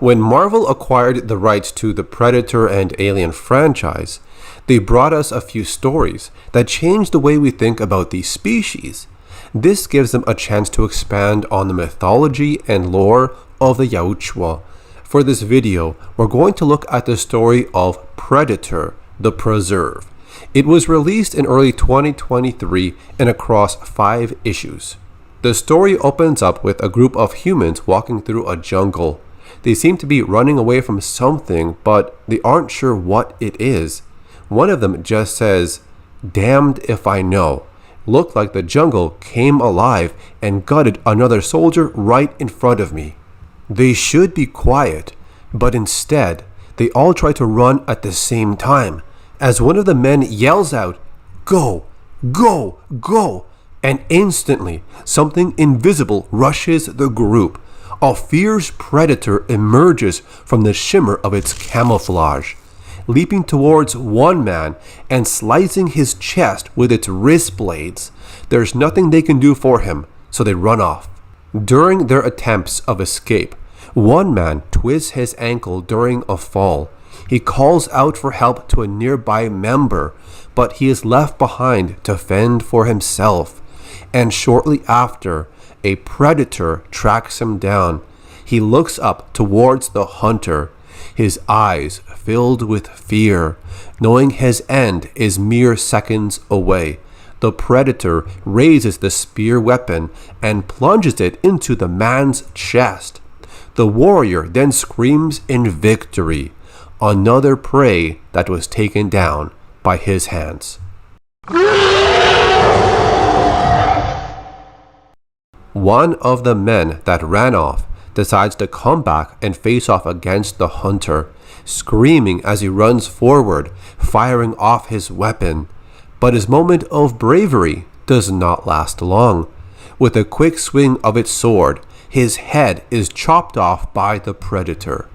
When Marvel acquired the rights to the Predator and Alien franchise, they brought us a few stories that changed the way we think about these species. This gives them a chance to expand on the mythology and lore of the Yautja. For this video, we're going to look at the story of Predator, the Preserve. It was released in early 2023 and across 5 issues. The story opens up with a group of humans walking through a jungle. They seem to be running away from something, but they aren't sure what it is. One of them just says, "Damned if I know." Looked like the jungle came alive and gutted another soldier right in front of me. They should be quiet, but instead, they all try to run at the same time, as one of the men yells out, "Go, go, go!" And instantly, something invisible rushes the group. A fierce predator emerges from the shimmer of its camouflage, leaping towards one man and slicing his chest with its wrist blades. There's nothing they can do for him, so they run off. During their attempts of escape, one man twists his ankle during a fall. He calls out for help to a nearby member, but he is left behind to fend for himself. And shortly after, a predator tracks him down. He looks up towards the hunter, his eyes filled with fear, knowing his end is mere seconds away. The predator raises the spear weapon and plunges it into the man's chest. The warrior then screams in victory. Another prey that was taken down by his hands. One of the men that ran off decides to come back and face off against the hunter, screaming as he runs forward, firing off his weapon. But his moment of bravery does not last long. With a quick swing of its sword, his head is chopped off by the predator.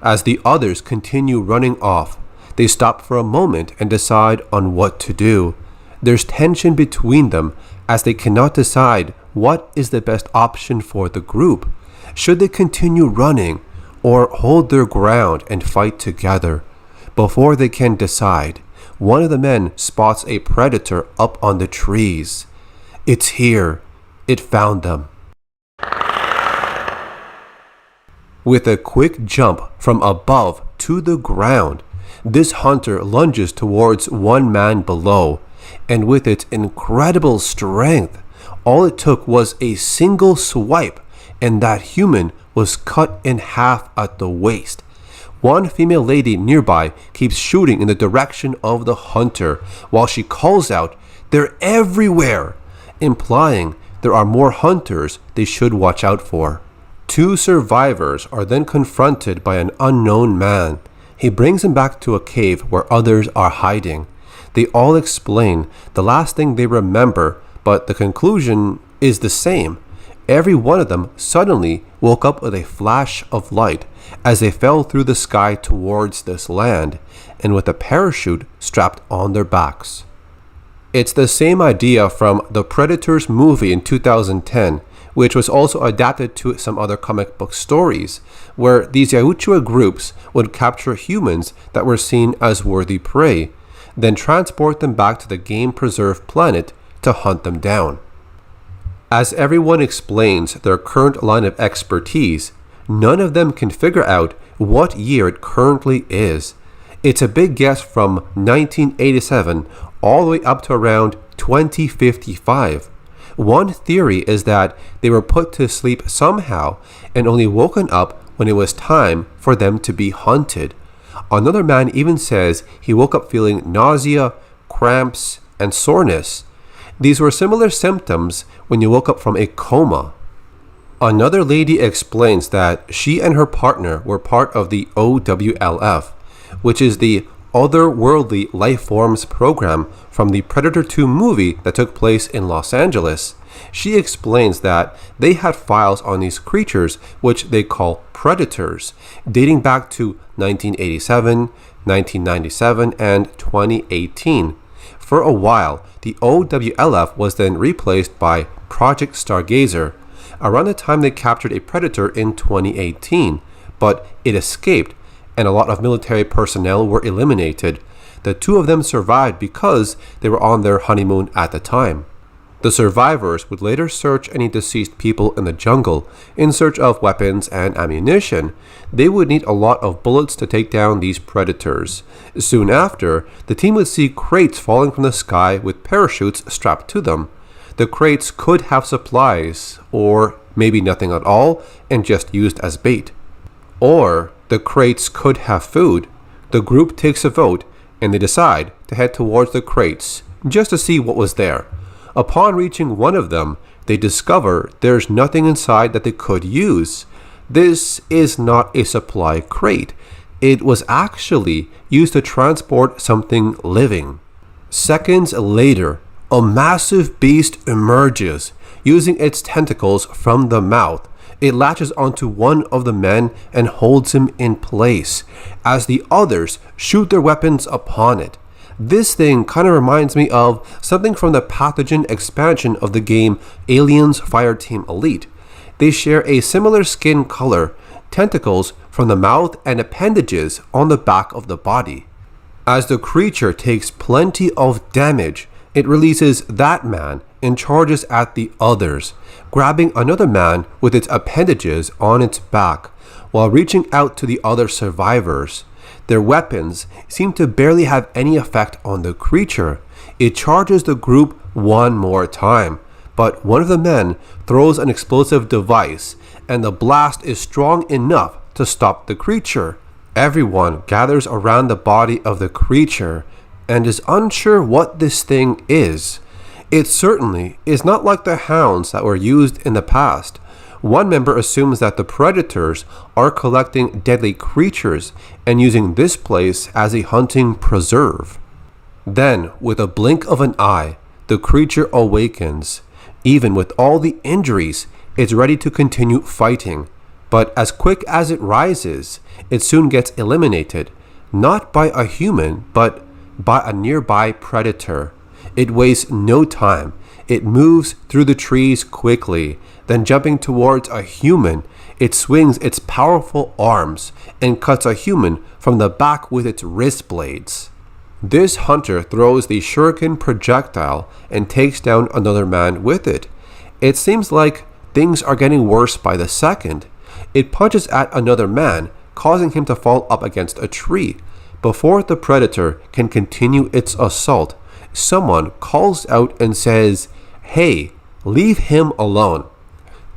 As the others continue running off, they stop for a moment and decide on what to do. There's tension between them as they cannot decide what is the best option for the group. Should they continue running or hold their ground and fight together? Before they can decide, one of the men spots a predator up on the trees. It's here. It found them. With a quick jump from above to the ground, this hunter lunges towards one man below, and with its incredible strength, all it took was a single swipe, and that human was cut in half at the waist. One female lady nearby keeps shooting in the direction of the hunter, while she calls out, "They're everywhere!" implying there are more hunters they should watch out for. 2 survivors are then confronted by an unknown man. He brings them back to a cave where others are hiding. They all explain the last thing they remember, but the conclusion is the same. Every one of them suddenly woke up with a flash of light as they fell through the sky towards this land, and with a parachute strapped on their backs. It's the same idea from the Predators movie in 2010, which was also adapted to some other comic book stories, where these Yautja groups would capture humans that were seen as worthy prey, then transport them back to the game-preserved planet to hunt them down. As everyone explains their current line of expertise, none of them can figure out what year it currently is. It's a big guess from 1987 all the way up to around 2055. One theory is that they were put to sleep somehow and only woken up when it was time for them to be hunted. Another man even says he woke up feeling nausea, cramps, and soreness. These were similar symptoms when you woke up from a coma. Another lady explains that she and her partner were part of the OWLF, which is the Otherworldly Life Forms program from the Predator 2 movie that took place in Los Angeles. She explains that they had files on these creatures, which they call predators, dating back to 1987, 1997, and 2018. For a while, the OWLF was then replaced by Project Stargazer, around the time they captured a predator in 2018, but it escaped and a lot of military personnel were eliminated. The two of them survived because they were on their honeymoon at the time. The survivors would later search any deceased people in the jungle in search of weapons and ammunition. They would need a lot of bullets to take down these predators. Soon after, the team would see crates falling from the sky with parachutes strapped to them. The crates could have supplies, or maybe nothing at all and just used as bait. Or the crates could have food. The group takes a vote and they decide to head towards the crates just to see what was there. Upon reaching one of them, they discover there's nothing inside that they could use. This is not a supply crate. It was actually used to transport something living. Seconds later, a massive beast emerges, using its tentacles from the mouth. It latches onto one of the men and holds him in place, as the others shoot their weapons upon it. This thing kind of reminds me of something from the pathogen expansion of the game Aliens Fireteam Elite. They share a similar skin color, tentacles from the mouth and appendages on the back of the body. As the creature takes plenty of damage, it releases that man and charges at the others, grabbing another man with its appendages on its back, while reaching out to the other survivors. Their weapons seem to barely have any effect on the creature. It charges the group one more time, but one of the men throws an explosive device, and the blast is strong enough to stop the creature. Everyone gathers around the body of the creature and is unsure what this thing is. It certainly is not like the hounds that were used in the past. One member assumes that the predators are collecting deadly creatures and using this place as a hunting preserve. Then, with a blink of an eye, the creature awakens. Even with all the injuries, it's ready to continue fighting. But as quick as it rises, it soon gets eliminated, not by a human, but by a nearby predator. It wastes no time. It moves through the trees quickly. Then jumping towards a human, it swings its powerful arms and cuts a human from the back with its wrist blades. This hunter throws the shuriken projectile and takes down another man with it. It seems like things are getting worse by the second. It punches at another man, causing him to fall up against a tree. Before the predator can continue its assault, someone calls out and says, "Hey, leave him alone."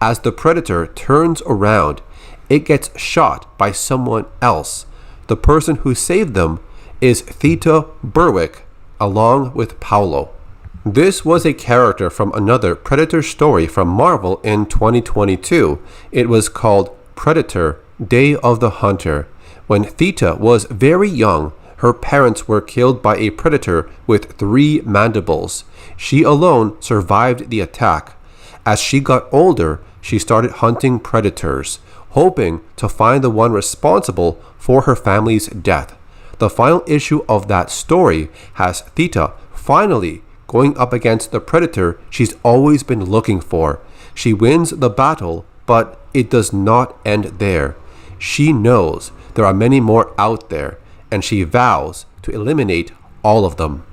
As the predator turns around, it gets shot by someone else. The person who saved them is Theta Berwick, along with Paulo. This was a character from another Predator story from Marvel in 2022. It was called Predator: Day of the Hunter. When Theta was very young, her parents were killed by a predator with 3 mandibles. She alone survived the attack. As she got older, she started hunting predators, hoping to find the one responsible for her family's death. The final issue of that story has Theta finally going up against the predator she's always been looking for. She wins the battle, but it does not end there. She knows there are many more out there, and she vows to eliminate all of them.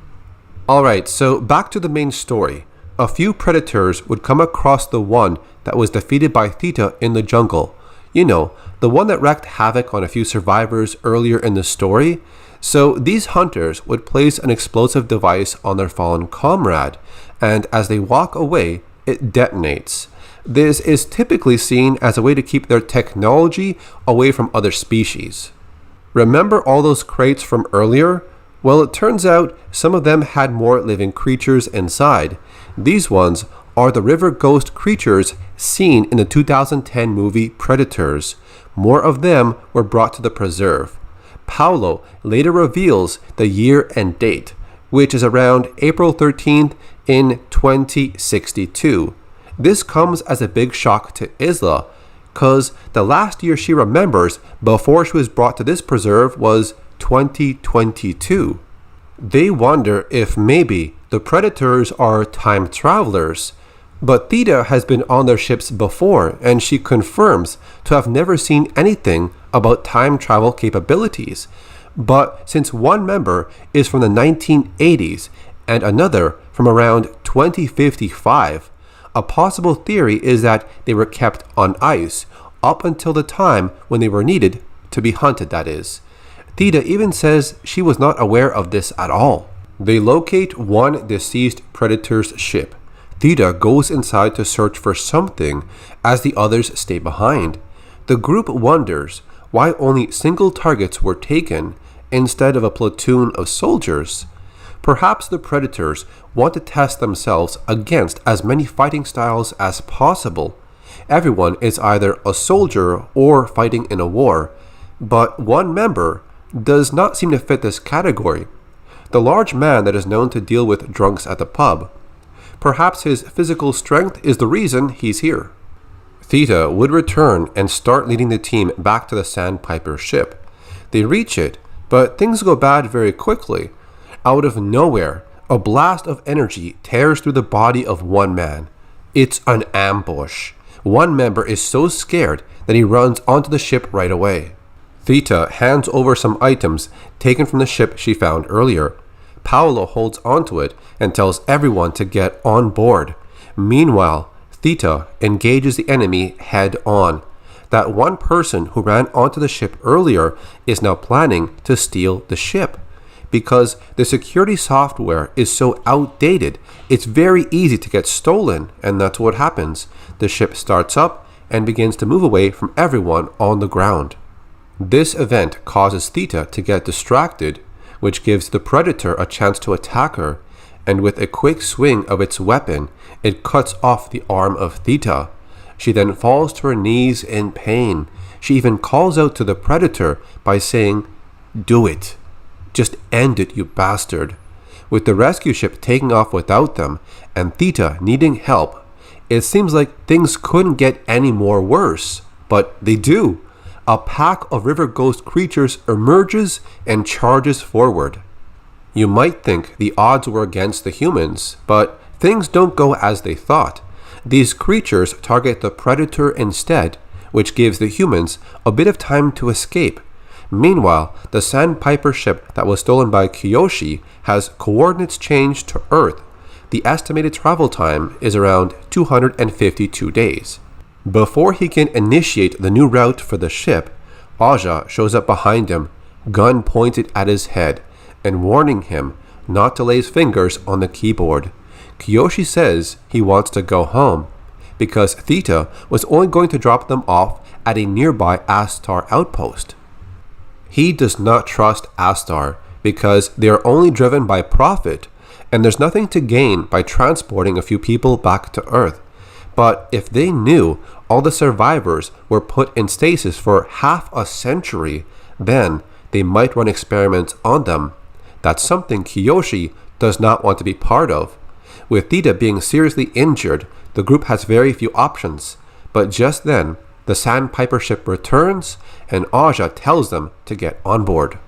Alright, so back to the main story. A few predators would come across the one that was defeated by Theta in the jungle. You know, the one that wreaked havoc on a few survivors earlier in the story. So these hunters would place an explosive device on their fallen comrade, and as they walk away, it detonates. This is typically seen as a way to keep their technology away from other species. Remember all those crates from earlier? Well, it turns out some of them had more living creatures inside. These ones are the river ghost creatures seen in the 2010 movie Predators. More of them were brought to the preserve. Paulo later reveals the year and date, which is around April 13th in 2062. This comes as a big shock to Isla, because the last year she remembers before she was brought to this preserve was 2022. They wonder if maybe the predators are time travelers. But Theta has been on their ships before, and she confirms to have never seen anything about time travel capabilities. But since one member is from the 1980s and another from around 2055, a possible theory is that they were kept on ice up until the time when they were needed to be hunted, that is. Theta even says she was not aware of this at all. They locate one deceased Predator's ship. Theta goes inside to search for something as the others stay behind. The group wonders why only single targets were taken instead of a platoon of soldiers. Perhaps the Predators want to test themselves against as many fighting styles as possible. Everyone is either a soldier or fighting in a war, but one member does not seem to fit this category. The large man that is known to deal with drunks at the pub. Perhaps his physical strength is the reason he's here. Theta would return and start leading the team back to the Sandpiper ship. They reach it, but things go bad very quickly. Out of nowhere, a blast of energy tears through the body of one man. It's an ambush. One member is so scared that he runs onto the ship right away. Theta hands over some items taken from the ship she found earlier. Paolo holds onto it and tells everyone to get on board. Meanwhile, Theta engages the enemy head on. That one person who ran onto the ship earlier is now planning to steal the ship. Because the security software is so outdated, it's very easy to get stolen, and that's what happens. The ship starts up and begins to move away from everyone on the ground. This event causes Theta to get distracted, which gives the Predator a chance to attack her, and with a quick swing of its weapon, it cuts off the arm of Theta. She then falls to her knees in pain. She even calls out to the Predator by saying, "Do it. Just end it, you bastard." With the rescue ship taking off without them, and Theta needing help, it seems like things couldn't get any more worse. But they do. A pack of river ghost creatures emerges and charges forward. You might think the odds were against the humans, but things don't go as they thought. These creatures target the Predator instead, which gives the humans a bit of time to escape. Meanwhile, the Sandpiper ship that was stolen by Kiyoshi has coordinates changed to Earth. The estimated travel time is around 252 days. Before he can initiate the new route for the ship, Aja shows up behind him, gun pointed at his head, and warning him not to lay his fingers on the keyboard. Kiyoshi says he wants to go home, because Theta was only going to drop them off at a nearby Astar outpost. He does not trust Astar because they are only driven by profit, and there's nothing to gain by transporting a few people back to Earth. But if they knew all the survivors were put in stasis for half a century, then they might run experiments on them. That's something Kiyoshi does not want to be part of. With Theta being seriously injured, the group has very few options. But just then, the Sandpiper ship returns, and Aja tells them to get on board.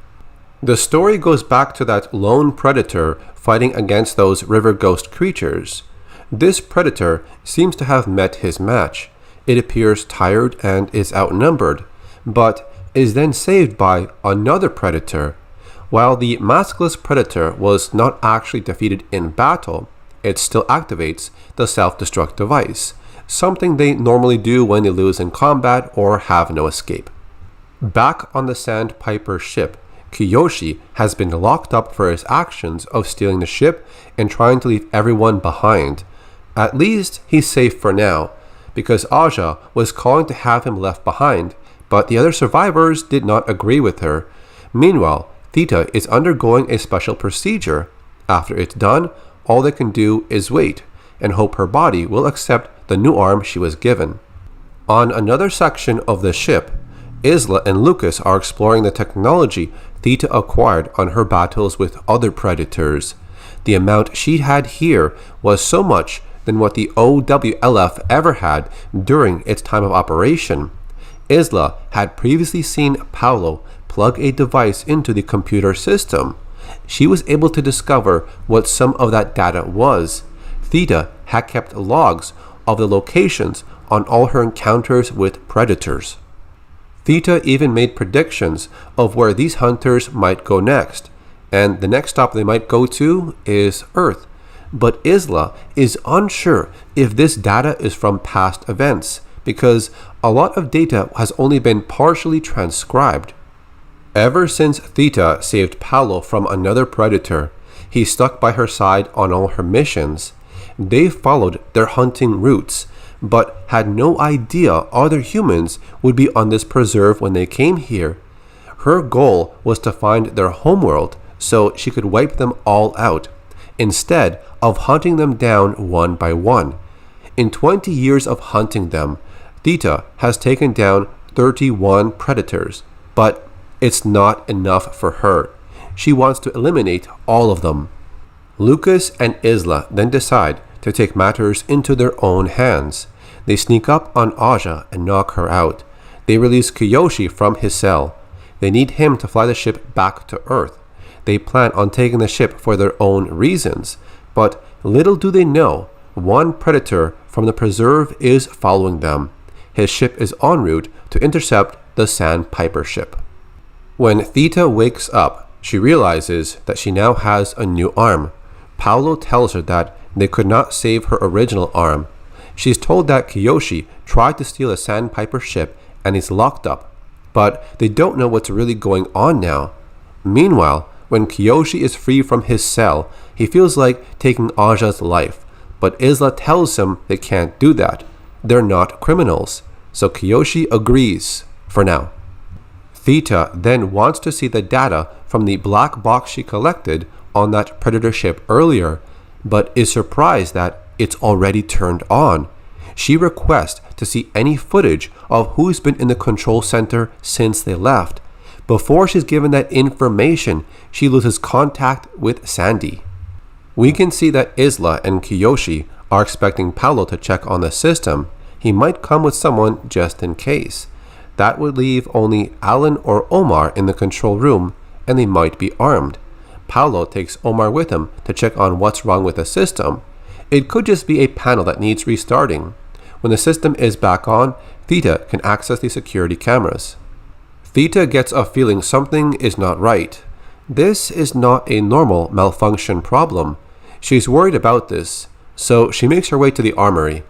The story goes back to that lone Predator fighting against those river ghost creatures. This Predator seems to have met his match. It appears tired and is outnumbered, but is then saved by another Predator. While the maskless Predator was not actually defeated in battle, it still activates the self-destruct device, something they normally do when they lose in combat or have no escape. Back on the Sandpiper ship, Kiyoshi has been locked up for his actions of stealing the ship and trying to leave everyone behind. At least he's safe for now, because Aja was calling to have him left behind, but the other survivors did not agree with her. Meanwhile, Theta is undergoing a special procedure. After it's done, all they can do is wait and hope her body will accept the new arm she was given. On another section of the ship, Isla and Lucas are exploring the technology Theta acquired on her battles with other Predators. The amount she had here was so much than what the OWLF ever had during its time of operation. Isla had previously seen Paolo plug a device into the computer system. She was able to discover what some of that data was. Theta had kept logs of the locations on all her encounters with predators. Theta even made predictions of where these hunters might go next, and the next stop they might go to is Earth. But Isla is unsure if this data is from past events, because a lot of data has only been partially transcribed. Ever since Theta saved Paolo from another predator, he stuck by her side on all her missions. They followed their hunting routes, but had no idea other humans would be on this preserve when they came here. Her goal was to find their homeworld so she could wipe them all out, instead of hunting them down one by one. In 20 years of hunting them, Theta has taken down 31 predators, but it's not enough for her. She wants to eliminate all of them. Lucas and Isla then decide to take matters into their own hands. They sneak up on Aja and knock her out. They release Kiyoshi from his cell. They need him to fly the ship back to Earth. They plan on taking the ship for their own reasons, but little do they know, one predator from the preserve is following them. His ship is en route to intercept the Sandpiper ship. When Theta wakes up, she realizes that she now has a new arm. Paolo tells her that they could not save her original arm. She's told that Kiyoshi tried to steal a Sandpiper ship and is locked up, but they don't know what's really going on now. Meanwhile, when Kiyoshi is free from his cell, he feels like taking Aja's life, but Isla tells him they can't do that. They're not criminals, so Kiyoshi agrees, for now. Theta then wants to see the data from the black box she collected on that predator ship earlier, but is surprised that it's already turned on. She requests to see any footage of who's been in the control center since they left. Before she's given that information, she loses contact with Sandy. We can see that Isla and Kiyoshi are expecting Paolo to check on the system. He might come with someone just in case. That would leave only Alan or Omar in the control room, and they might be armed. Paolo takes Omar with him to check on what's wrong with the system. It could just be a panel that needs restarting. When the system is back on, Theta can access the security cameras. Theta gets a feeling something is not right. This is not a normal malfunction problem. She's worried about this, so she makes her way to the armory.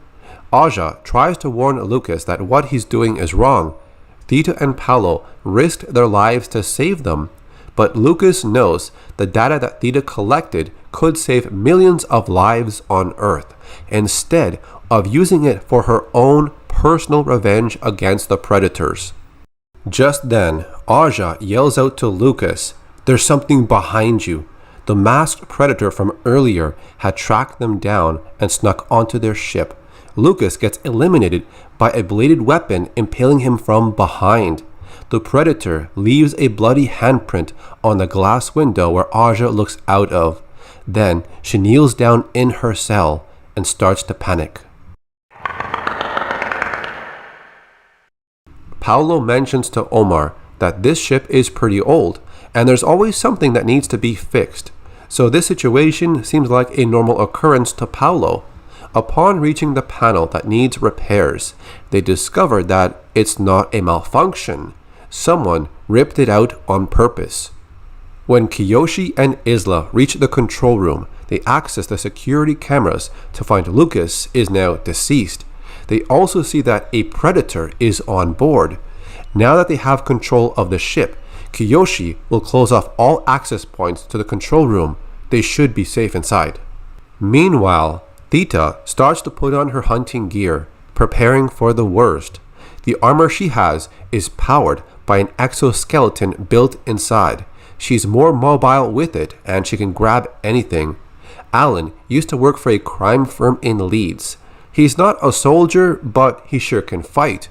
Aja tries to warn Lucas that what he's doing is wrong. Theta and Paolo risked their lives to save them, but Lucas knows the data that Theta collected could save millions of lives on Earth, instead of using it for her own personal revenge against the predators. Just then, Aja yells out to Lucas, "There's something behind you." The masked predator from earlier had tracked them down and snuck onto their ship. Lucas gets eliminated by a bladed weapon impaling him from behind. The predator leaves a bloody handprint on the glass window where Aja looks out of. Then she kneels down in her cell and starts to panic. Paolo mentions to Omar that this ship is pretty old and there's always something that needs to be fixed. So this situation seems like a normal occurrence to Paolo. Upon reaching the panel that needs repairs, they discover that it's not a malfunction. Someone ripped it out on purpose. When Kiyoshi and Isla reach the control room, they access the security cameras to find Lucas is now deceased. They also see that a predator is on board. Now that they have control of the ship, Kiyoshi will close off all access points to the control room. They should be safe inside. Meanwhile, Theta starts to put on her hunting gear, preparing for the worst. The armor she has is powered by an exoskeleton built inside. She's more mobile with it, and she can grab anything. Alan used to work for a crime firm in Leeds. He's not a soldier, but he sure can fight.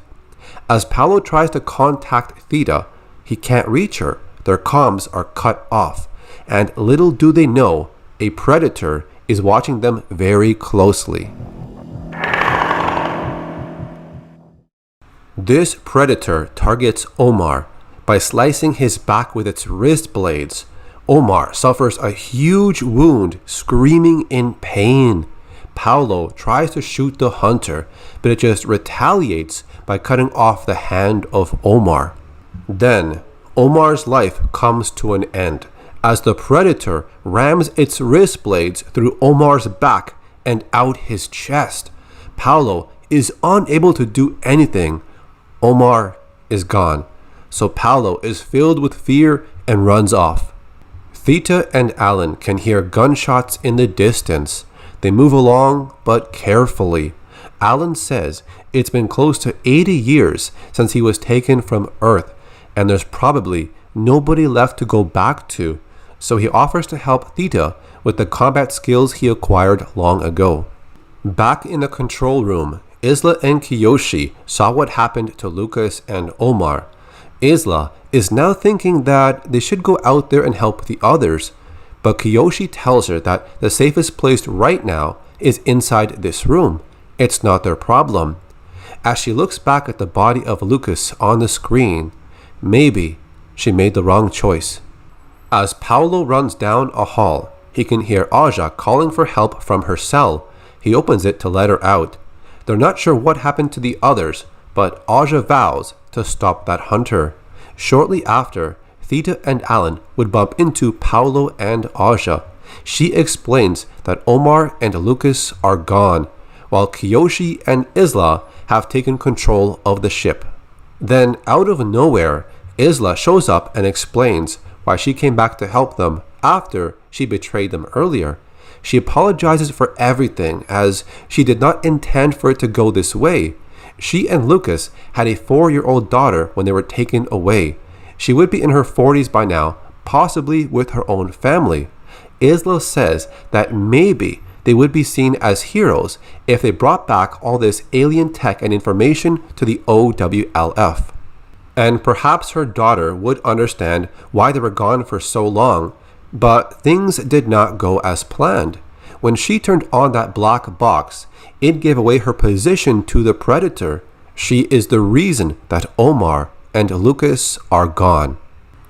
As Paolo tries to contact Theta, he can't reach her. Their comms are cut off, and little do they know, a predator is watching them very closely. This predator targets Omar by slicing his back with its wrist blades. Omar suffers a huge wound, screaming in pain. Paolo tries to shoot the hunter, but it just retaliates by cutting off the hand of Omar. Then, Omar's life comes to an end as the Predator rams its wrist blades through Omar's back and out his chest. Paolo is unable to do anything. Omar is gone, so Paolo is filled with fear and runs off. Theta and Alan can hear gunshots in the distance. They move along, but carefully. Alan says it's been close to 80 years since he was taken from Earth, and there's probably nobody left to go back to, so he offers to help Theta with the combat skills he acquired long ago. Back in the control room, Isla and Kiyoshi saw what happened to Lucas and Omar. Isla is now thinking that they should go out there and help the others, but Kiyoshi tells her that the safest place right now is inside this room. It's not their problem. As she looks back at the body of Lucas on the screen, maybe she made the wrong choice. As Paolo runs down a hall, he can hear Aja calling for help from her cell. He opens it to let her out. They're not sure what happened to the others, but Aja vows to stop that hunter. Shortly after, Theta and Alan would bump into Paolo and Aja. She explains that Omar and Lucas are gone, while Kiyoshi and Isla have taken control of the ship. Then, out of nowhere, Isla shows up and explains why she came back to help them after she betrayed them earlier. She apologizes for everything, as she did not intend for it to go this way. She and Lucas had a 4-year-old daughter when they were taken away. She would be in her 40s by now, possibly with her own family. Isla says that maybe they would be seen as heroes if they brought back all this alien tech and information to the OWLF. And perhaps her daughter would understand why they were gone for so long, but things did not go as planned. When she turned on that black box, it gave away her position to the Predator. She is the reason that Omar and Lucas are gone.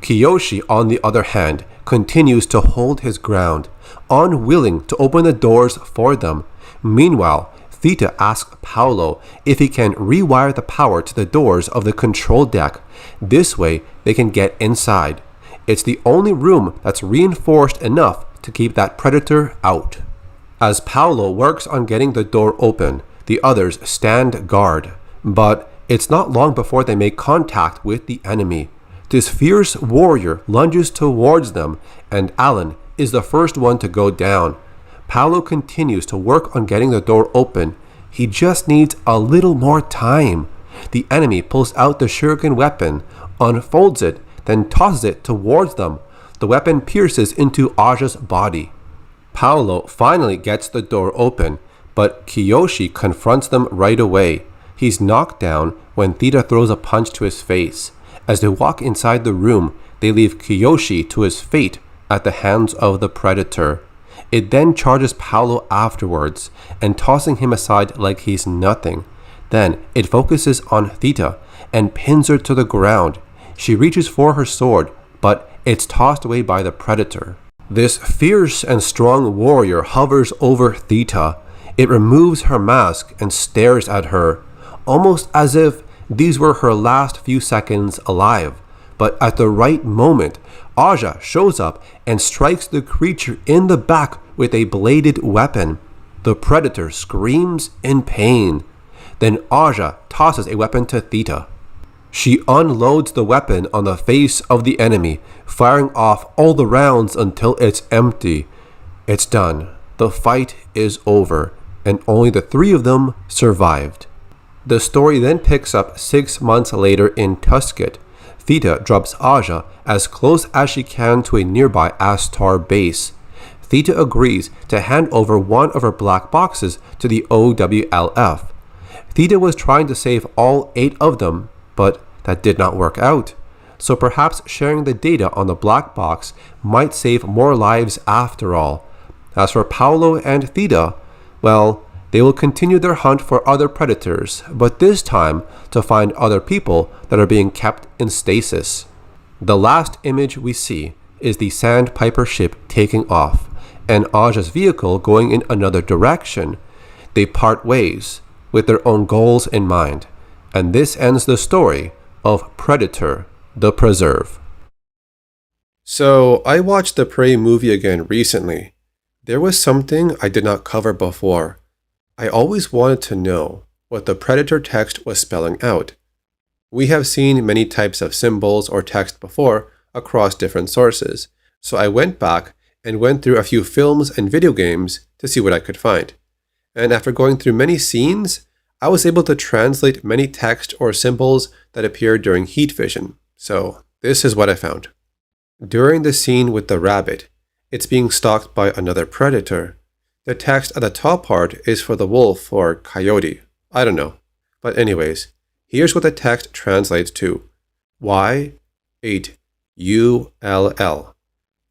Kiyoshi, on the other hand, continues to hold his ground, unwilling to open the doors for them. Meanwhile, Theta asks Paolo if he can rewire the power to the doors of the control deck. This way, they can get inside. It's the only room that's reinforced enough to keep that Predator out. As Paolo works on getting the door open, the others stand guard, but it's not long before they make contact with the enemy. This fierce warrior lunges towards them, and Alan is the first one to go down. Paolo continues to work on getting the door open. He just needs a little more time. The enemy pulls out the shuriken weapon, unfolds it, then tosses it towards them. The weapon pierces into Aja's body. Paolo finally gets the door open, but Kiyoshi confronts them right away. He's knocked down when Theta throws a punch to his face. As they walk inside the room, they leave Kiyoshi to his fate at the hands of the Predator. It then charges Paolo afterwards, and tossing him aside like he's nothing. Then it focuses on Theta and pins her to the ground. She reaches for her sword, but it's tossed away by the Predator. This fierce and strong warrior hovers over Theta. It removes her mask and stares at her, almost as if these were her last few seconds alive. But at the right moment, Aja shows up and strikes the creature in the back with a bladed weapon. The Predator screams in pain. Then Aja tosses a weapon to Theta. She unloads the weapon on the face of the enemy, firing off all the rounds until it's empty. It's done. The fight is over, and only the 3 of them survived. The story then picks up 6 months later in Tusket. Theta drops Aja as close as she can to a nearby Astar base. Theta agrees to hand over one of her black boxes to the OWLF. Theta was trying to save all 8 of them, but that did not work out. So perhaps sharing the data on the black box might save more lives after all. As for Paolo and Theta, well, they will continue their hunt for other predators, but this time to find other people that are being kept in stasis. The last image we see is the Sandpiper ship taking off, and Aja's vehicle going in another direction. They part ways with their own goals in mind, and this ends the story of Predator: The Preserve. So, I watched the Prey movie again recently. There was something I did not cover before. I always wanted to know what the Predator text was spelling out. We have seen many types of symbols or text before across different sources, so I went back and went through a few films and video games to see what I could find. And after going through many scenes, I was able to translate many text or symbols that appeared during heat vision. So this is what I found. During the scene with the rabbit, it's being stalked by another predator. The text at the top part is for the wolf or coyote. I don't know. But anyways, here's what the text translates to. Y8ULL.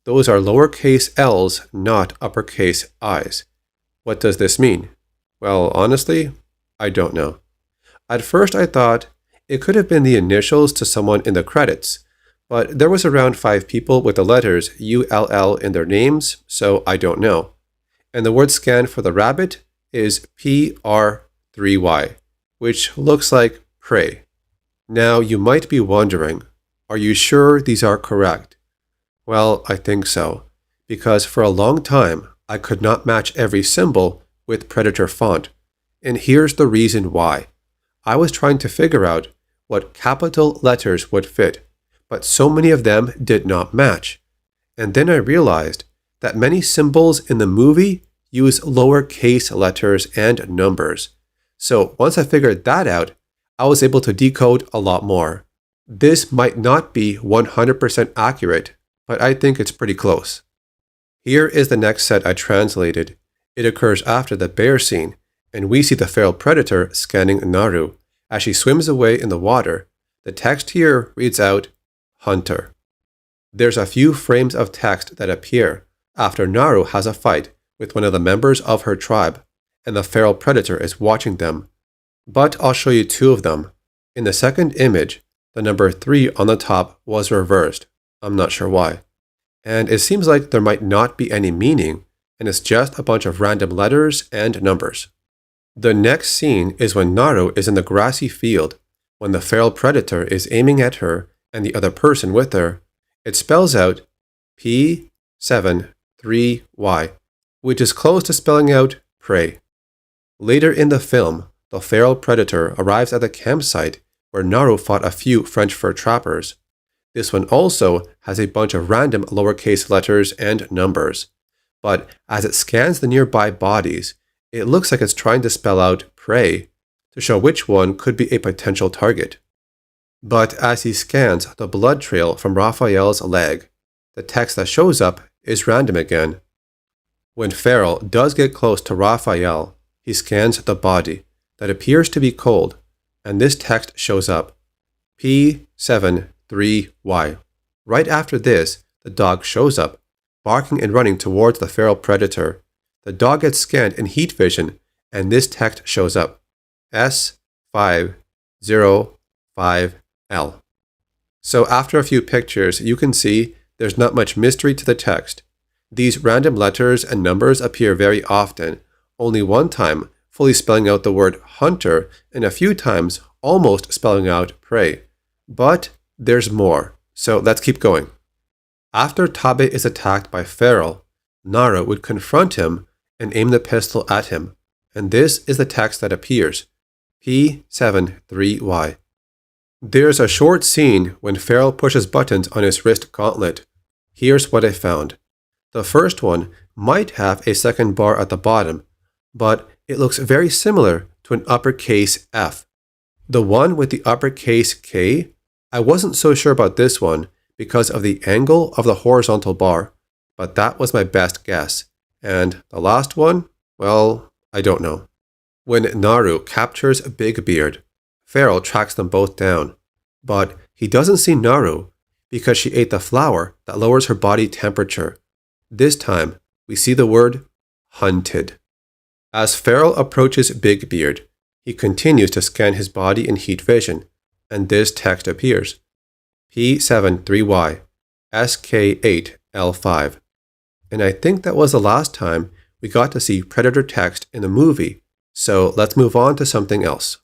Those are lowercase l's, not uppercase i's. What does this mean? Well, honestly, I don't know. At first I thought it could have been the initials to someone in the credits, but there was around 5 people with the letters ULL in their names, so I don't know. And the word scan for the rabbit is PR3Y, which looks like prey. Now you might be wondering, are you sure these are correct? Well, I think so, because for a long time I could not match every symbol with Predator font. And here's the reason why. I was trying to figure out what capital letters would fit, but so many of them did not match. And then I realized that many symbols in the movie use lowercase letters and numbers. So once I figured that out, I was able to decode a lot more. This might not be 100% accurate, but I think it's pretty close. Here is the next set I translated. It occurs after the bear scene, and we see the feral predator scanning Naru. As she swims away in the water, the text here reads out, Hunter. There's a few frames of text that appear after Naru has a fight with one of the members of her tribe, and the feral predator is watching them. But I'll show you 2 of them. In the second image, the number 3 on the top was reversed. I'm not sure why. And it seems like there might not be any meaning, and it's just a bunch of random letters and numbers. The next scene is when Naru is in the grassy field, when the feral predator is aiming at her and the other person with her. It spells out P73Y, which is close to spelling out prey. Later in the film, the feral predator arrives at the campsite where Naru fought a few French fur trappers. This one also has a bunch of random lowercase letters and numbers. But as it scans the nearby bodies, it looks like it's trying to spell out prey to show which one could be a potential target. But as he scans the blood trail from Raphael's leg, the text that shows up is random again. When Farrell does get close to Raphael, he scans the body that appears to be cold, and this text shows up, P73Y. Right after this, the dog shows up, barking and running towards the feral predator. The dog gets scanned in heat vision, and this text shows up, S505L. So after a few pictures, you can see there's not much mystery to the text. These random letters and numbers appear very often, only one time fully spelling out the word hunter, and a few times almost spelling out prey. But there's more, so let's keep going. After Tabe is attacked by Farrell, Nara would confront him and aim the pistol at him, and this is the text that appears, P73Y. There's a short scene when Farrell pushes buttons on his wrist gauntlet. Here's what I found. The first one might have a second bar at the bottom, but it looks very similar to an uppercase F. The one with the uppercase K, I wasn't so sure about this one because of the angle of the horizontal bar, but that was my best guess. And the last one, well, I don't know. When Naru captures Big Beard, Farrell tracks them both down, but he doesn't see Naru because she ate the flower that lowers her body temperature. This time, we see the word hunted. As Farrell approaches Big Beard, he continues to scan his body in heat vision, and this text appears, P73Y, SK8L5. And I think that was the last time we got to see Predator text in a movie, So let's move on to something else.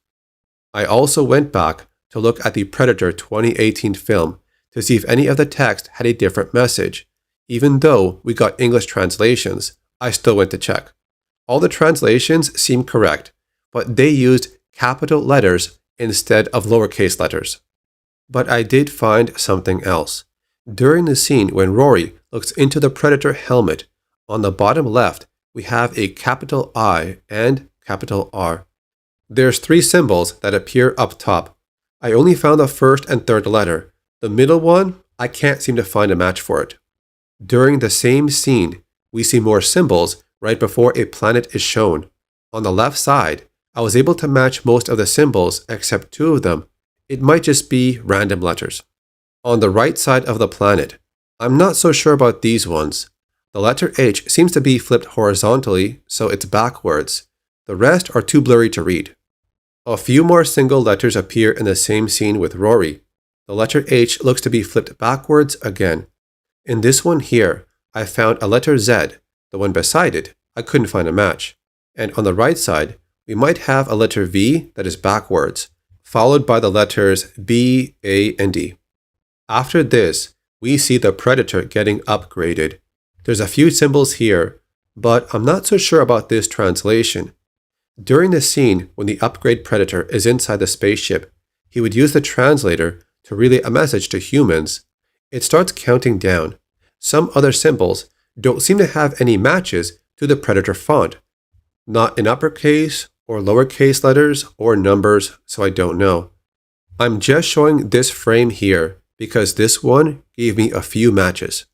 I also went back to look at the Predator 2018 film to see if any of the text had a different message. Even though we got English translations, I still went to check. All the translations seem correct, but they used capital letters instead of lowercase letters. But I did find something else. During the scene when Rory looks into the Predator helmet, on the bottom left, we have a capital I and capital R. There's 3 symbols that appear up top. I only found the first and third letter. The middle one, I can't seem to find a match for it. During the same scene, we see more symbols right before a planet is shown. On the left side, I was able to match most of the symbols except 2 of them. It might just be random letters. On the right side of the planet, I'm not so sure about these ones. The letter H seems to be flipped horizontally, so it's backwards. The rest are too blurry to read. A few more single letters appear in the same scene with Rory. The letter H looks to be flipped backwards again. In this one here, I found a letter Z. The one beside it, I couldn't find a match. And on the right side, we might have a letter V that is backwards, followed by the letters B, A, and D. After this, we see the Predator getting upgraded. There's a few symbols here, but I'm not so sure about this translation. During the scene when the upgrade Predator is inside the spaceship, he would use the translator to relay a message to humans. It starts counting down. Some other symbols don't seem to have any matches to the Predator font. Not in uppercase or lowercase letters or numbers, so I don't know. I'm just showing this frame here because this one gave me a few matches.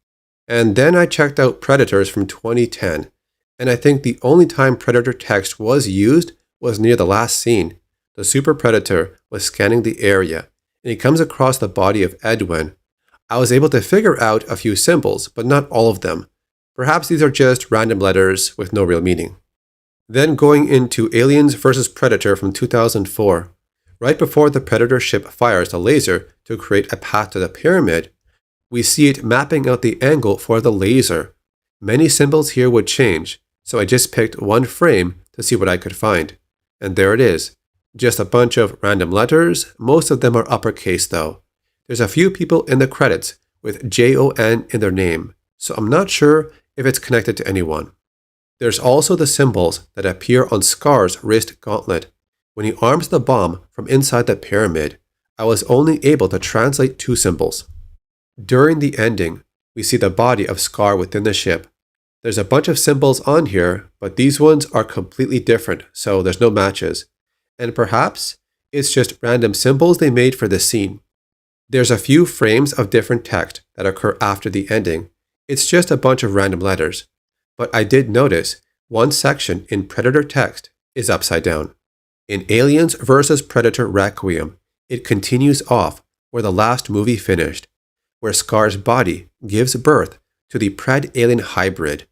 And then I checked out Predators from 2010, and I think the only time Predator text was used was near the last scene. The Super Predator was scanning the area, and he comes across the body of Edwin. I was able to figure out a few symbols, but not all of them. Perhaps these are just random letters with no real meaning. Then going into Aliens vs. Predator from 2004. Right before the Predator ship fires the laser to create a path to the pyramid, we see it mapping out the angle for the laser. Many symbols here would change, so I just picked one frame to see what I could find. And there it is. Just a bunch of random letters, most of them are uppercase though. There's a few people in the credits with JON in their name, so I'm not sure if it's connected to anyone. There's also the symbols that appear on Scar's wrist gauntlet. When he arms the bomb from inside the pyramid, I was only able to translate 2 symbols. During the ending, we see the body of Scar within the ship. There's a bunch of symbols on here, but these ones are completely different, so there's no matches. And perhaps it's just random symbols they made for this scene. There's a few frames of different text that occur after the ending. It's just a bunch of random letters. But I did notice one section in Predator text is upside down. In Aliens vs. Predator Requiem, it continues off where the last movie finished, where Scar's body gives birth to the Pred-Alien hybrid.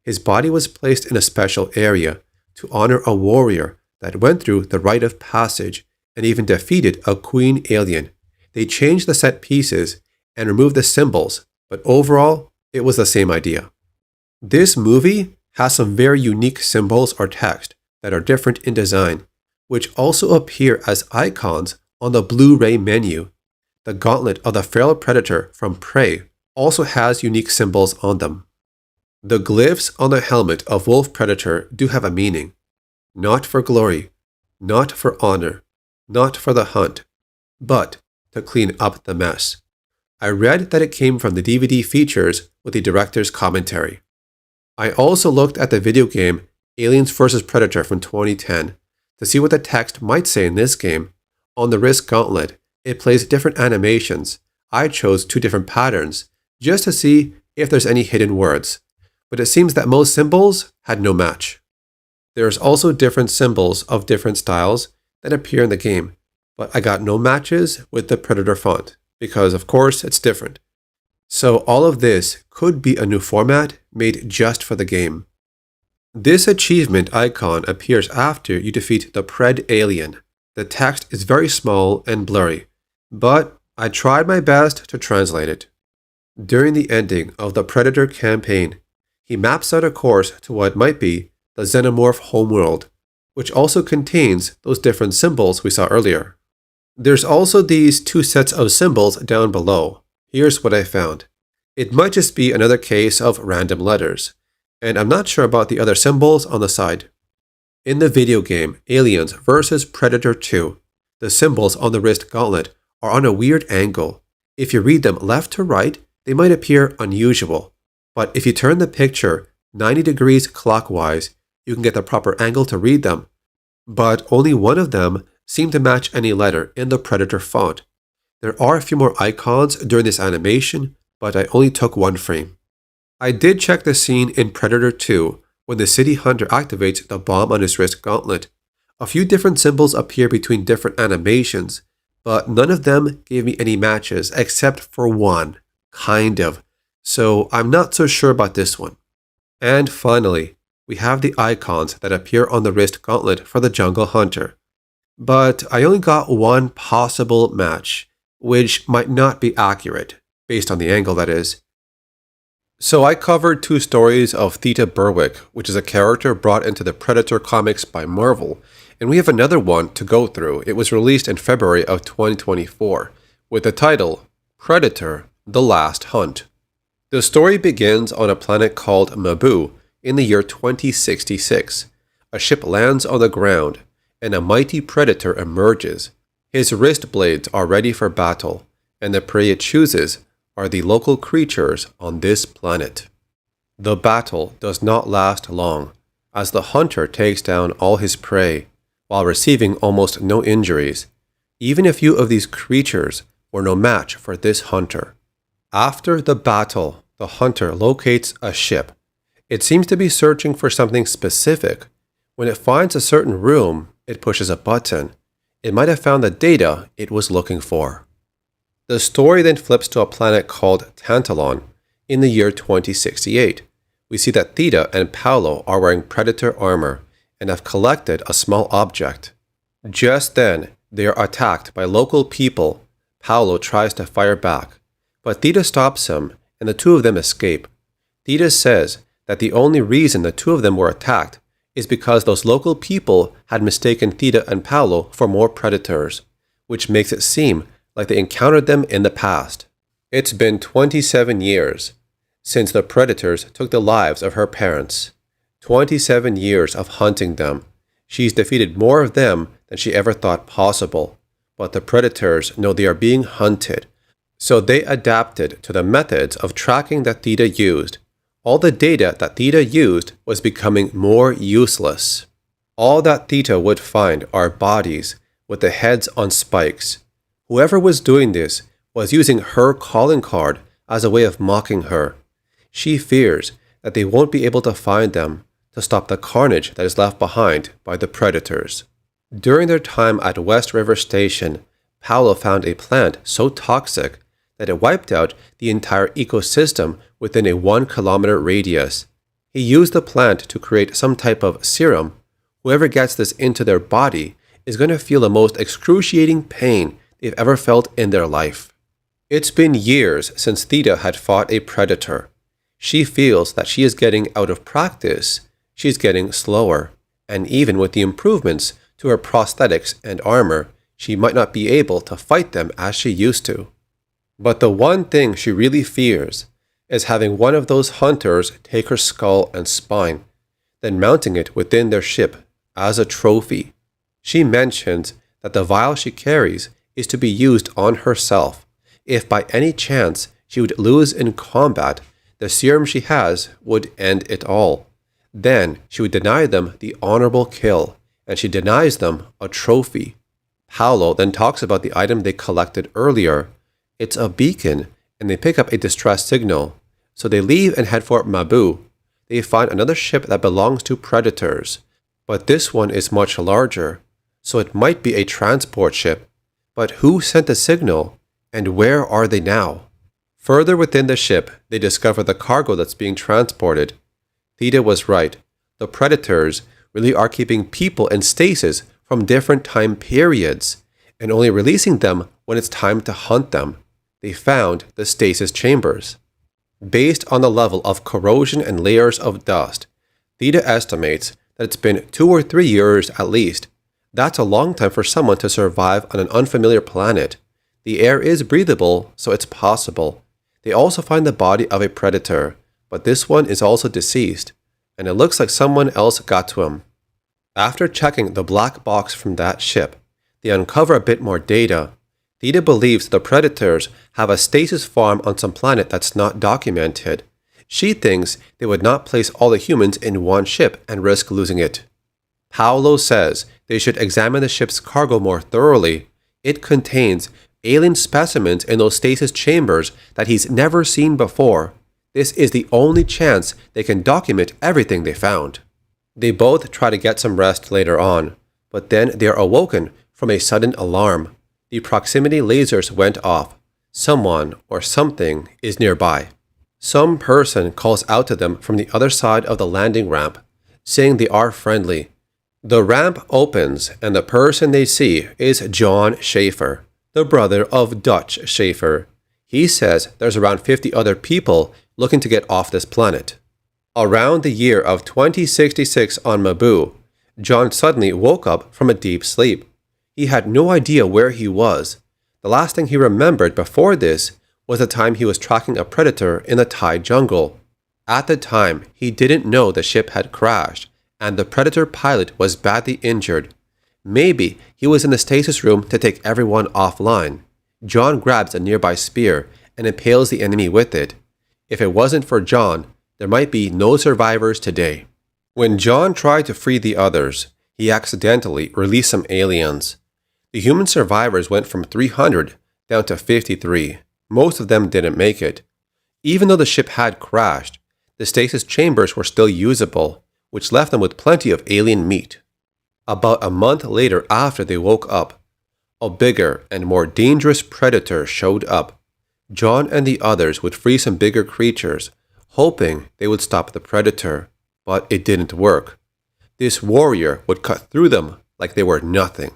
His body was placed in a special area to honor a warrior that went through the rite of passage and even defeated a queen alien. They changed the set pieces and removed the symbols, but overall, it was the same idea. This movie has some very unique symbols or text that are different in design, which also appear as icons on the Blu-ray menu. The gauntlet of the feral predator from Prey also has unique symbols on them. The glyphs on the helmet of Wolf Predator do have a meaning. Not for glory, not for honor, not for the hunt, but to clean up the mess. I read that it came from the DVD features with the director's commentary. I also looked at the video game Aliens vs. Predator from 2010 to see what the text might say in this game. On the wrist gauntlet, it plays different animations. I chose 2 different patterns just to see if there's any hidden words, but it seems that most symbols had no match. There's also different symbols of different styles that appear in the game, but I got no matches with the Predator font because, of course, it's different. So all of this could be a new format made just for the game. This achievement icon appears after you defeat the Pred-Alien. The text is very small and blurry, but I tried my best to translate it. During the ending of the Predator campaign, he maps out a course to what might be the Xenomorph homeworld. which also contains those different symbols we saw earlier. There's also these two sets of symbols down below. Here's what I found. It might just be another case of random letters, and I'm not sure about the other symbols on the side. In the video game Aliens vs Predator 2, the symbols on the wrist gauntlet are on a weird angle. If you read them left to right, they might appear unusual, but if you turn the picture 90 degrees clockwise, you can get the proper angle to read them. But only one of them seemed to match any letter in the Predator font. There are a few more icons during this animation, but I only took one frame. I did check the scene in Predator 2 when the city hunter activates the bomb on his wrist gauntlet. A few different symbols appear between different animations, but none of them gave me any matches except for one, kind of. So I'm not so sure about this one. And finally, we have the icons that appear on the wrist gauntlet for the Jungle Hunter. But I only got one possible match, which might not be accurate, based on the angle that is. So I covered two stories of Theta Berwick, which is a character brought into the Predator comics by Marvel, and we have another one to go through. It was released in February of 2024, with the title, Predator: The Last Hunt. The story begins on a planet called Mabu in the year 2066. A ship lands on the ground, and a mighty predator emerges. His wrist blades are ready for battle, and the prey it chooses are the local creatures on this planet. The battle does not last long, as the hunter takes down all his prey, while receiving almost no injuries. Even a few of these creatures were no match for this hunter. After the battle, the hunter locates a ship. It seems to be searching for something specific. When it finds a certain room, it pushes a button. It might have found the data it was looking for. The story then flips to a planet called Tantalon in the year 2068. We see that Theta and Paolo are wearing Predator armor and have collected a small object. Just then, they are attacked by local people. Paolo tries to fire back, but Theta stops him and the two of them escape. Theta says that the only reason the two of them were attacked is because those local people had mistaken Theta and Paolo for more predators, which makes it seem like they encountered them in the past. It's been 27 years since the predators took the lives of her parents. 27 years of hunting them. She's defeated more of them than she ever thought possible, but the predators know they are being hunted, so they adapted to the methods of tracking that Theta used. All the data that Theta used was becoming more useless. All that Theta would find are bodies with the heads on spikes. Whoever was doing this was using her calling card as a way of mocking her. She fears that they won't be able to find them to stop the carnage that is left behind by the predators. During their time at West River Station, Paolo found a plant so toxic that it wiped out the entire ecosystem within a 1 kilometer radius. He used the plant to create some type of serum. Whoever gets this into their body is going to feel the most excruciating pain they've ever felt in their life. It's been years since Theta had fought a predator. She feels that she is getting out of practice. She's getting slower, and even with the improvements to her prosthetics and armor, she might not be able to fight them as she used to. But the one thing she really fears is having one of those hunters take her skull and spine, then mounting it within their ship as a trophy. She mentions that the vial she carries is to be used on herself. If by any chance she would lose in combat, the serum she has would end it all. Then she would deny them the honorable kill, and she denies them a trophy. Paolo then talks about the item they collected earlier. It's a beacon, and they pick up a distress signal. So they leave and head for Mabu. They find another ship that belongs to predators, but this one is much larger, so it might be a transport ship. But who sent the signal, and where are they now? Further within the ship, they discover the cargo that's being transported. Theta was right. The predators really are keeping people in stasis from different time periods, and only releasing them when it's time to hunt them. They found the stasis chambers. Based on the level of corrosion and layers of dust, Theta estimates that it's been 2 or 3 years at least. That's a long time for someone to survive on an unfamiliar planet. The air is breathable, so it's possible. They also find the body of a predator, but this one is also deceased, and it looks like someone else got to him. After checking the black box from that ship, they uncover a bit more data. Theta believes the predators have a stasis farm on some planet that's not documented. She thinks they would not place all the humans in one ship and risk losing it. Paolo says they should examine the ship's cargo more thoroughly. It contains alien specimens in those stasis chambers that he's never seen before. This is the only chance they can document everything they found. They both try to get some rest later on, but then they are awoken from a sudden alarm. The proximity lasers went off. Someone or something is nearby. Some person calls out to them from the other side of the landing ramp, saying they are friendly. The ramp opens and the person they see is John Schaefer, the brother of Dutch Schaefer. He says there's around 50 other people looking to get off this planet. Around the year of 2066 on Mabu, John suddenly woke up from a deep sleep. He had no idea where he was. The last thing he remembered before this was the time he was tracking a predator in the Thai jungle. At the time, he didn't know the ship had crashed, and the predator pilot was badly injured. Maybe he was in the stasis room to take everyone offline. John grabs a nearby spear and impales the enemy with it. If it wasn't for John, there might be no survivors today. When John tried to free the others, he accidentally released some aliens. The human survivors went from 300 down to 53. Most of them didn't make it. Even though the ship had crashed, the stasis chambers were still usable, which left them with plenty of alien meat. About a month later after they woke up, a bigger and more dangerous predator showed up. John and the others would free some bigger creatures, hoping they would stop the predator, but it didn't work. This warrior would cut through them like they were nothing.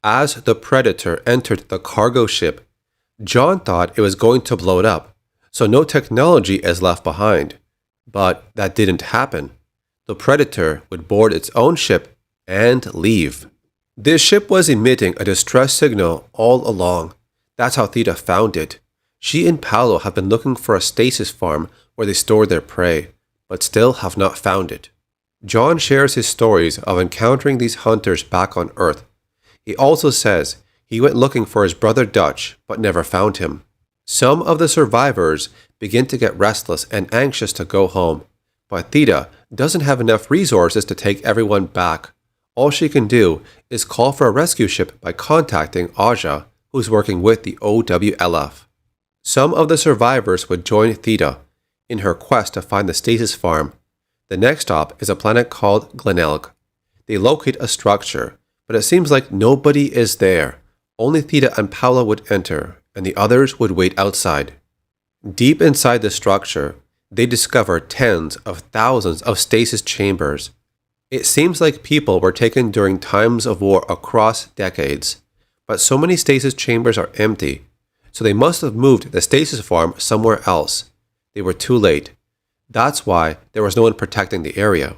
As the predator entered the cargo ship, John thought it was going to blow it up, so no technology is left behind. But that didn't happen. The predator would board its own ship and leave. This ship was emitting a distress signal all along. That's how Theta found it. She and Paolo have been looking for a stasis farm where they store their prey, but still have not found it. John shares his stories of encountering these hunters back on Earth. He also says he went looking for his brother Dutch, but never found him. Some of the survivors begin to get restless and anxious to go home, but Theta doesn't have enough resources to take everyone back. All she can do is call for a rescue ship by contacting Aja, who's working with the OWLF. Some of the survivors would join Theta in her quest to find the stasis farm. The next stop is a planet called Glenelg. They locate a structure, but it seems like nobody is there. Only Theta and Paolo would enter, and the others would wait outside. Deep inside the structure, they discover tens of thousands of stasis chambers. It seems like people were taken during times of war across decades, but so many stasis chambers are empty, so they must have moved the stasis farm somewhere else. They were too late. That's why there was no one protecting the area.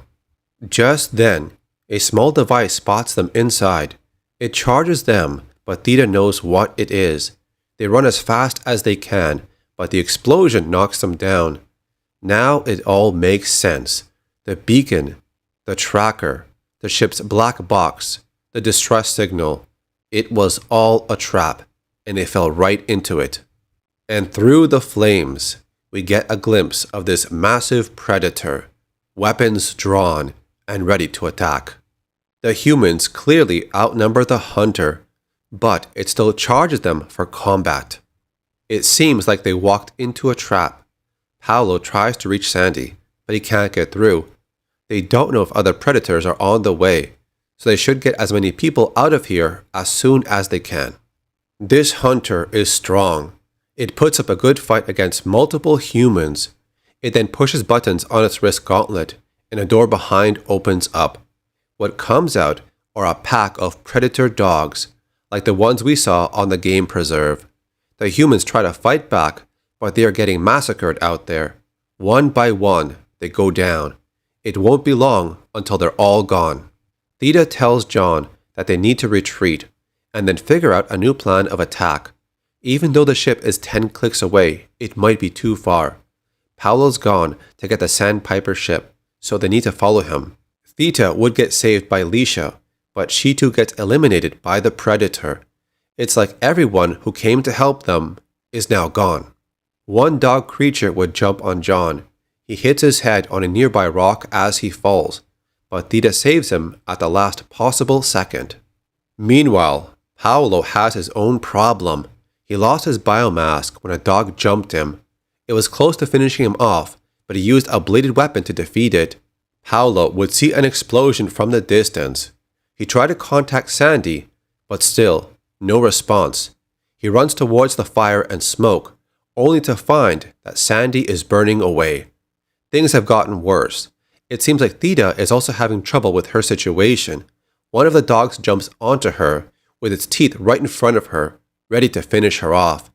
Just then, a small device spots them inside. It charges them, but Theta knows what it is. They run as fast as they can, but the explosion knocks them down. Now it all makes sense. The beacon, the tracker, the ship's black box, the distress signal. It was all a trap, and they fell right into it. And through the flames, we get a glimpse of this massive predator, weapons drawn and ready to attack. The humans clearly outnumber the hunter, but it still charges them for combat. It seems like they walked into a trap. Paolo tries to reach Sandy, but he can't get through. They don't know if other predators are on the way, so they should get as many people out of here as soon as they can. This hunter is strong. It puts up a good fight against multiple humans. It then pushes buttons on its wrist gauntlet, and a door behind opens up. What comes out are a pack of predator dogs, like the ones we saw on the game preserve. The humans try to fight back, but they are getting massacred out there. One by one, they go down. It won't be long until they're all gone. Theta tells John that they need to retreat and then figure out a new plan of attack. Even though the ship is 10 clicks away, it might be too far. Paolo's gone to get the Sandpiper ship, so they need to follow him. Theta would get saved by Leisha, but she too gets eliminated by the Predator. It's like everyone who came to help them is now gone. One dog creature would jump on John. He hits his head on a nearby rock as he falls, but Theta saves him at the last possible second. Meanwhile, Paolo has his own problem. He lost his biomask when a dog jumped him. It was close to finishing him off, but he used a bladed weapon to defeat it. Paolo would see an explosion from the distance. He tried to contact Sandy, but still, no response. He runs towards the fire and smoke, only to find that Sandy is burning away. Things have gotten worse. It seems like Theta is also having trouble with her situation. One of the dogs jumps onto her, with its teeth right in front of her, ready to finish her off.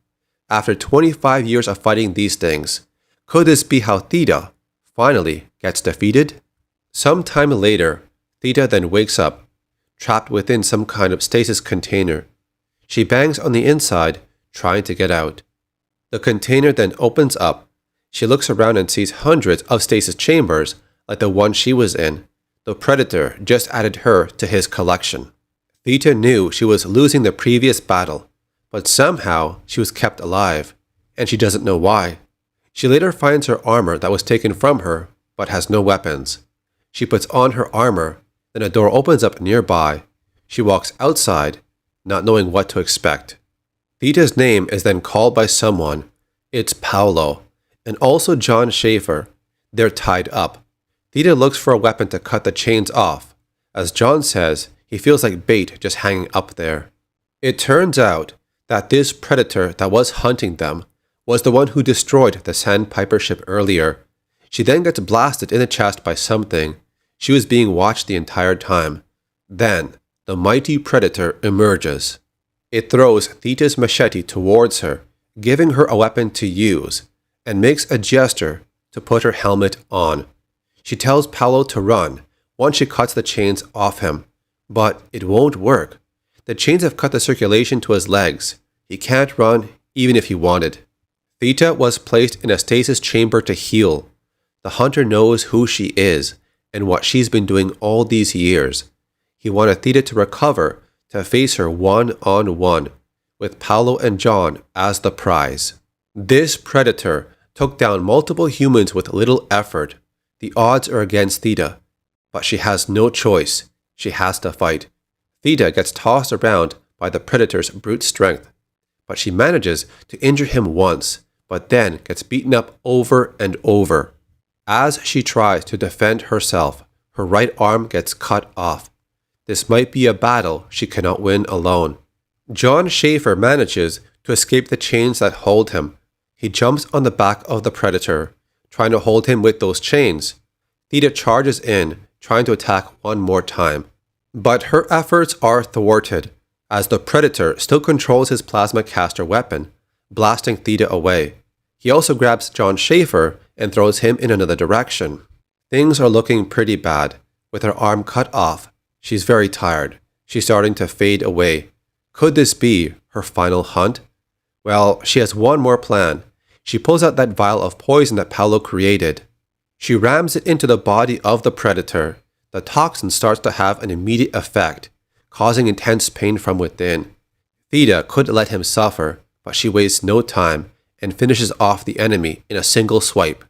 After 25 years of fighting these things, could this be how Theta finally gets defeated? Sometime later, Theta then wakes up, trapped within some kind of stasis container. She bangs on the inside, trying to get out. The container then opens up. She looks around and sees hundreds of stasis chambers like the one she was in. The Predator just added her to his collection. Theta knew she was losing the previous battle, but somehow she was kept alive, and she doesn't know why. She later finds her armor that was taken from her, but has no weapons. She puts on her armor, then a door opens up nearby. She walks outside, not knowing what to expect. Theta's name is then called by someone. It's Paolo, and also John Schaefer. They're tied up. Theta looks for a weapon to cut the chains off. As John says, he feels like bait just hanging up there. It turns out that this Predator that was hunting them was the one who destroyed the Sandpiper ship earlier. She then gets blasted in the chest by something. She was being watched the entire time. Then, the mighty Predator emerges. It throws Theta's machete towards her, giving her a weapon to use, and makes a gesture to put her helmet on. She tells Paolo to run once she cuts the chains off him, but it won't work. The chains have cut the circulation to his legs. He can't run even if he wanted. Theta was placed in a stasis chamber to heal. The hunter knows who she is and what she's been doing all these years. He wanted Theta to recover to face her one-on-one, with Paolo and John as the prize. This Predator took down multiple humans with little effort. The odds are against Theta, but she has no choice. She has to fight. Theta gets tossed around by the Predator's brute strength, but she manages to injure him once, but then gets beaten up over and over. As she tries to defend herself, her right arm gets cut off. This might be a battle she cannot win alone. John Schaefer manages to escape the chains that hold him. He jumps on the back of the Predator, trying to hold him with those chains. Theta charges in, trying to attack one more time. But her efforts are thwarted, as the Predator still controls his plasma caster weapon, blasting Theta away. He also grabs John Schaefer and throws him in another direction. Things are looking pretty bad. With her arm cut off, she's very tired. She's starting to fade away. Could this be her final hunt? Well, she has one more plan. She pulls out that vial of poison that Paolo created. She rams it into the body of the Predator. The toxin starts to have an immediate effect, causing intense pain from within. Theta could let him suffer, but she wastes no time and finishes off the enemy in a single swipe.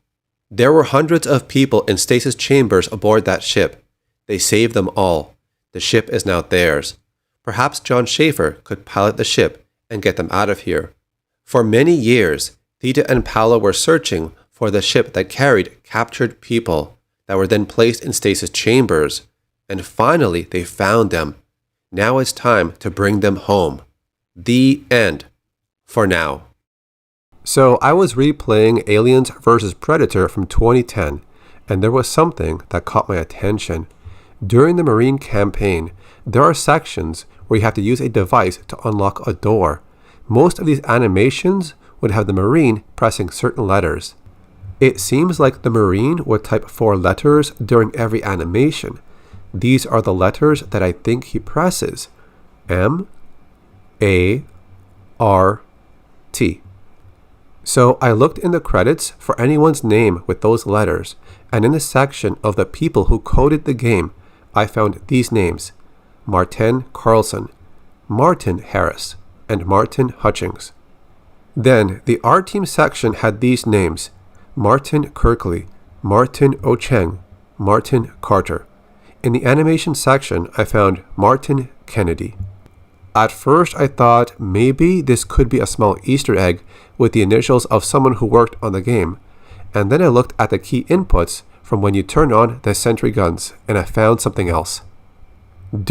There were hundreds of people in stasis chambers aboard that ship. They saved them all. The ship is now theirs. Perhaps John Schaefer could pilot the ship and get them out of here. For many years, Theta and Paolo were searching for the ship that carried captured people that were then placed in stasis chambers, and finally they found them. Now it's time to bring them home. The end. For now. So I was replaying Aliens vs. Predator from 2010, and there was something that caught my attention. During the Marine campaign, there are sections where you have to use a device to unlock a door. Most of these animations would have the Marine pressing certain letters. It seems like the Marine would type 4 letters during every animation. These are the letters that I think he presses. M, A, R, T. So I looked in the credits for anyone's name with those letters, and in the section of the people who coded the game, I found these names: Martin Carlson, Martin Harris, and Martin Hutchings. Then the art team section had these names: Martin Kirkley, Martin Ocheng, Martin Carter. In the animation section, I found Martin Kennedy. At first, I thought maybe this could be a small Easter egg with the initials of someone who worked on the game, and then I looked at the key inputs from when you turn on the sentry guns, and I found something else.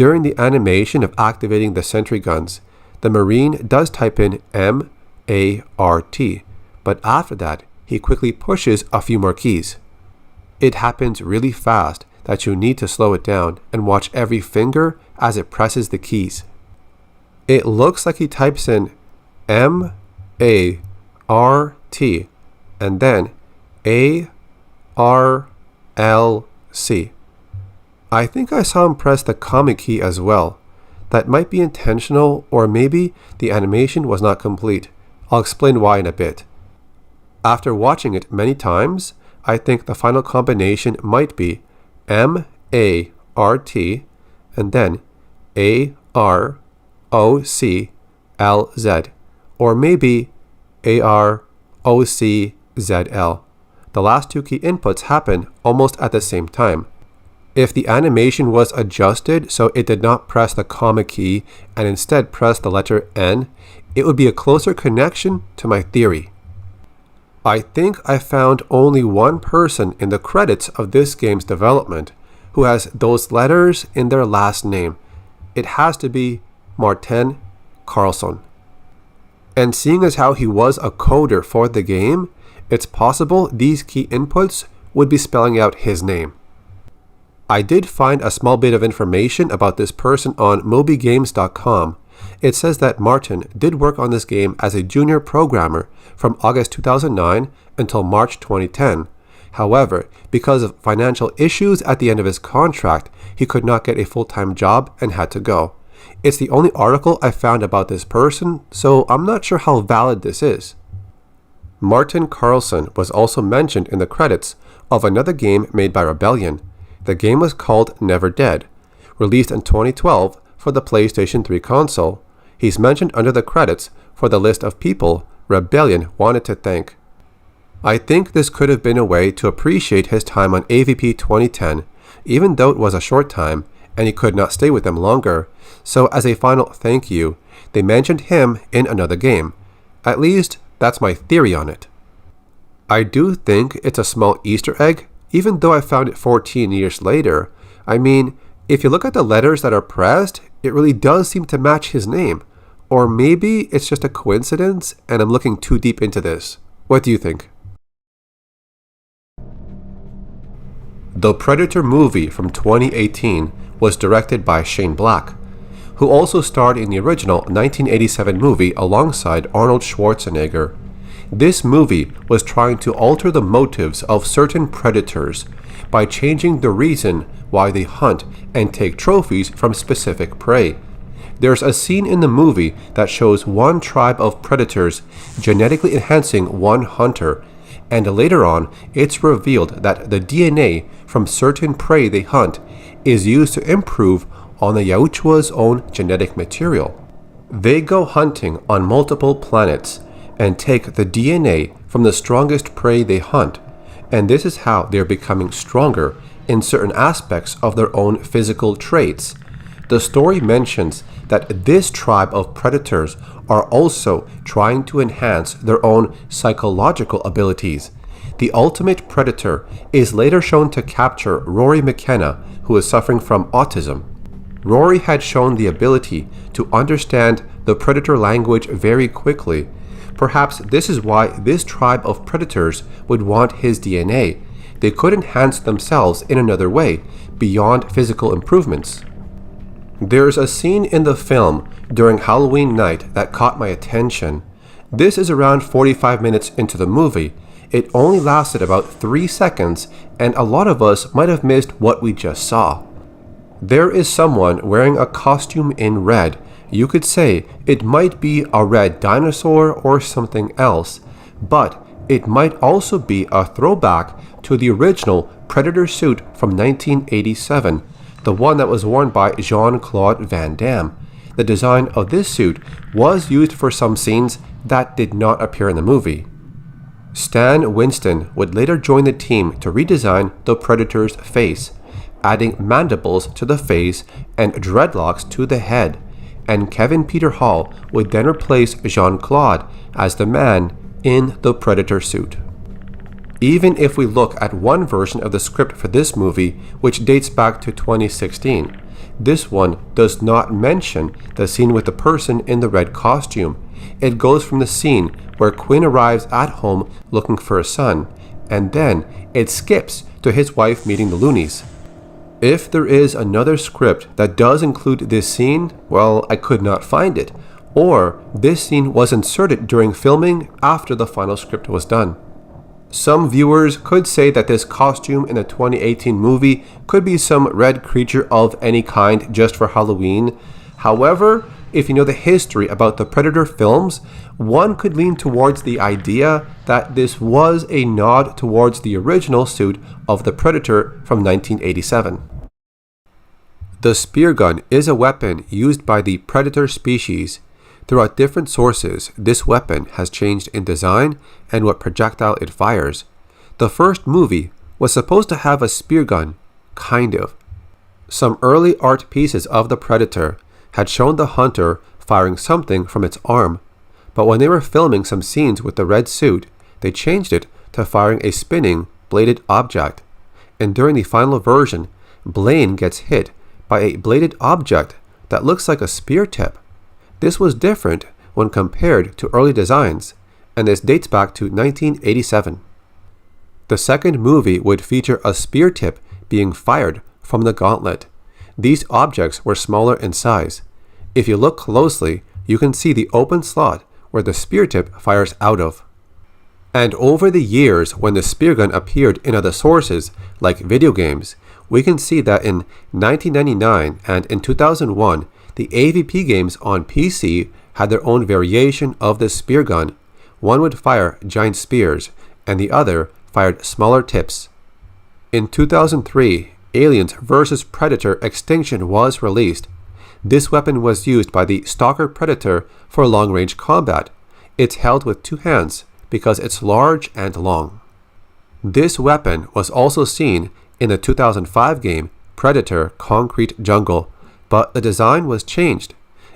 During the animation of activating the sentry guns, the Marine does type in M-A-R-T, but after that, he quickly pushes a few more keys. It happens really fast that you need to slow it down and watch every finger as it presses the keys. It looks like he types in M-A-R-T and then A-R-L-C. I think I saw him press the comic key as well. That might be intentional, or maybe the animation was not complete. I'll explain why in a bit. After watching it many times, I think the final combination might be M-A-R-T and then A-R-O-C-L-Z, or maybe A-R-O-C-Z-L. The last 2 key inputs happen almost at the same time. If the animation was adjusted so it did not press the comma key and instead pressed the letter N, it would be a closer connection to my theory. I think I found only one person in the credits of this game's development who has those letters in their last name. It has to be Martin Carlson. And seeing as how he was a coder for the game, it's possible these key inputs would be spelling out his name. I did find a small bit of information about this person on mobygames.com. It says that Martin did work on this game as a junior programmer from August 2009 until March 2010. However, because of financial issues at the end of his contract, he could not get a full-time job and had to go. It's the only article I found about this person, so I'm not sure how valid this is. Martin Carlson was also mentioned in the credits of another game made by Rebellion. The game was called Never Dead, released in 2012 for the PlayStation 3 console. He's mentioned under the credits for the list of people Rebellion wanted to thank. I think this could have been a way to appreciate his time on AVP 2010, even though it was a short time and he could not stay with them longer. So as a final thank you, they mentioned him in another game. At least, that's my theory on it. I do think it's a small Easter egg, even though I found it 14 years later. I mean, if you look at the letters that are pressed, it really does seem to match his name. Or maybe it's just a coincidence and I'm looking too deep into this. What do you think? The Predator movie from 2018 was directed by Shane Black, who also starred in the original 1987 movie alongside Arnold Schwarzenegger. This movie was trying to alter the motives of certain predators by changing the reason why they hunt and take trophies from specific prey. There's a scene in the movie that shows one tribe of predators genetically enhancing one hunter, and later on it's revealed that the DNA from certain prey they hunt is used to improve on the Yahua's own genetic material. They go hunting on multiple planets and take the DNA from the strongest prey they hunt, and this is how they're becoming stronger in certain aspects of their own physical traits. The story mentions that this tribe of predators are also trying to enhance their own psychological abilities. The ultimate predator is later shown to capture Rory McKenna, who is suffering from autism. Rory had shown the ability to understand the predator language very quickly. Perhaps this is why this tribe of predators would want his DNA. They could enhance themselves in another way, beyond physical improvements. There's a scene in the film during Halloween night that caught my attention. This is around 45 minutes into the movie, It only lasted about 3 seconds, and a lot of us might have missed what we just saw. There is someone wearing a costume in red. You could say it might be a red dinosaur or something else, but it might also be a throwback to the original Predator suit from 1987, the one that was worn by Jean-Claude Van Damme. The design of this suit was used for some scenes that did not appear in the movie. Stan Winston would later join the team to redesign the Predator's face, adding mandibles to the face and dreadlocks to the head, and Kevin Peter Hall would then replace Jean-Claude as the man in the Predator suit. Even if we look at one version of the script for this movie, which dates back to 2016, this one does not mention the scene with the person in the red costume. It goes from the scene where Quinn arrives at home looking for a son, and then it skips to his wife meeting the loonies. If there is another script that does include this scene, well, I could not find it, or this scene was inserted during filming after the final script was done. Some viewers could say that this costume in the 2018 movie could be some red creature of any kind just for Halloween. However, if you know the history about the Predator films, one could lean towards the idea that this was a nod towards the original suit of the Predator from 1987. The Speargun is a weapon used by the Predator species. Throughout different sources, this weapon has changed in design and what projectile it fires. The first movie was supposed to have a speargun, kind of. Some early art pieces of the Predator had shown the hunter firing something from its arm, but when they were filming some scenes with the red suit, they changed it to firing a spinning, bladed object. And during the final version, Blaine gets hit by a bladed object that looks like a spear tip. This was different when compared to early designs, and this dates back to 1987. The second movie would feature a spear tip being fired from the gauntlet. These objects were smaller in size. If you look closely, you can see the open slot where the spear tip fires out of. And over the years, when the speargun appeared in other sources, like video games, we can see that in 1999 and in 2001, the AVP games on PC had their own variation of the speargun. One would fire giant spears, and the other fired smaller tips. In 2003, Aliens vs. Predator Extinction was released. This weapon was used by the Stalker Predator for long-range combat. It's held with 2 hands because it's large and long. This weapon was also seen in the 2005 game Predator Concrete Jungle, but the design was changed.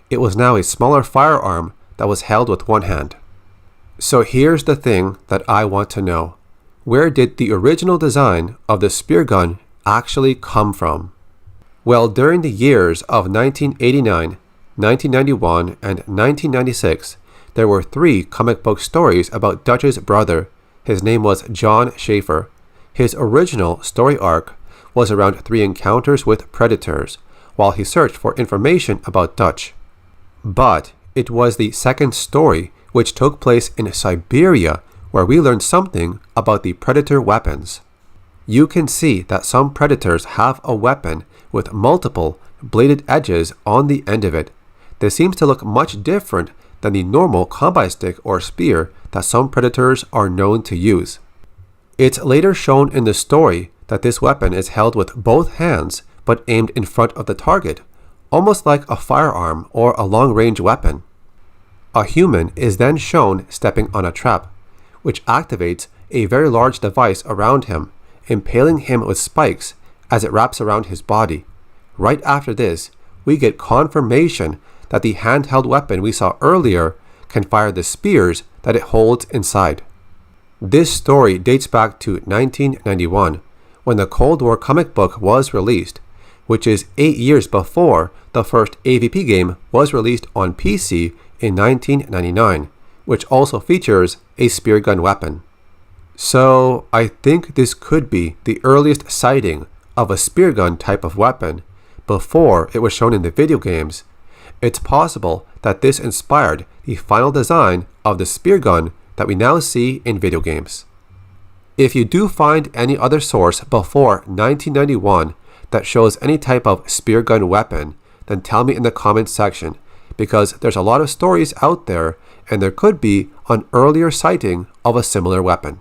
It was now a smaller firearm that was held with 1 hand. So here's the thing that I want to know. Where did the original design of the speargun actually come from? Well, during the years of 1989, 1991, and 1996, there were 3 comic book stories about Dutch's brother. His name was John Schaefer. His original story arc was around 3 encounters with predators, while he searched for information about Dutch. But it was the second story, which took place in Siberia, where we learned something about the predator weapons. You can see that some predators have a weapon with multiple bladed edges on the end of it. This seems to look much different than the normal combat stick or spear that some predators are known to use. It's later shown in the story that this weapon is held with both hands but aimed in front of the target, almost like a firearm or a long-range weapon. A human is then shown stepping on a trap, which activates a very large device around him, impaling him with spikes as it wraps around his body. Right after this, we get confirmation that the handheld weapon we saw earlier can fire the spears that it holds inside. This story dates back to 1991, when the Cold War comic book was released, which is 8 years before the first AVP game was released on PC in 1999, which also features a speargun weapon. So I think this could be the earliest sighting of a speargun type of weapon before it was shown in the video games. It's possible that this inspired the final design of the speargun that we now see in video games. If you do find any other source before 1991 that shows any type of speargun weapon, then tell me in the comments section, because there's a lot of stories out there and there could be an earlier sighting of a similar weapon.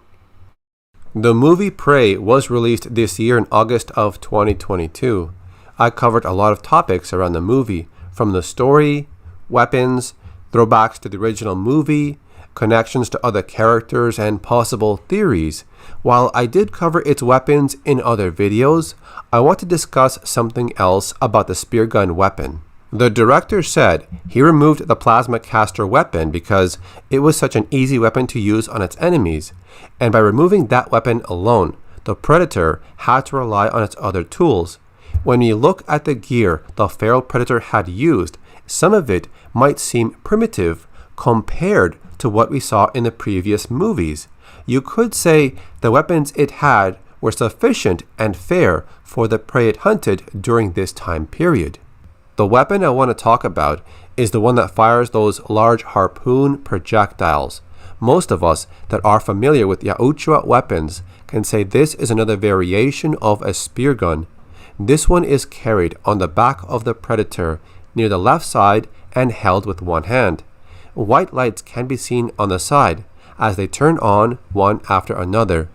The movie Prey was released this year in August of 2022. I covered a lot of topics around the movie, from the story, weapons, throwbacks to the original movie, connections to other characters, and possible theories. While I did cover its weapons in other videos, I want to discuss something else about the speargun weapon. The director said he removed the plasma caster weapon because it was such an easy weapon to use on its enemies, and by removing that weapon alone, the Predator had to rely on its other tools. When you look at the gear the feral Predator had used, some of it might seem primitive compared to what we saw in the previous movies. You could say the weapons it had were sufficient and fair for the prey it hunted during this time period. The weapon I want to talk about is the one that fires those large harpoon projectiles. Most of us that are familiar with Yaochua weapons can say this is another variation of a speargun. This one is carried on the back of the Predator near the left side and held with one hand. White lights can be seen on the side as they turn on one after another.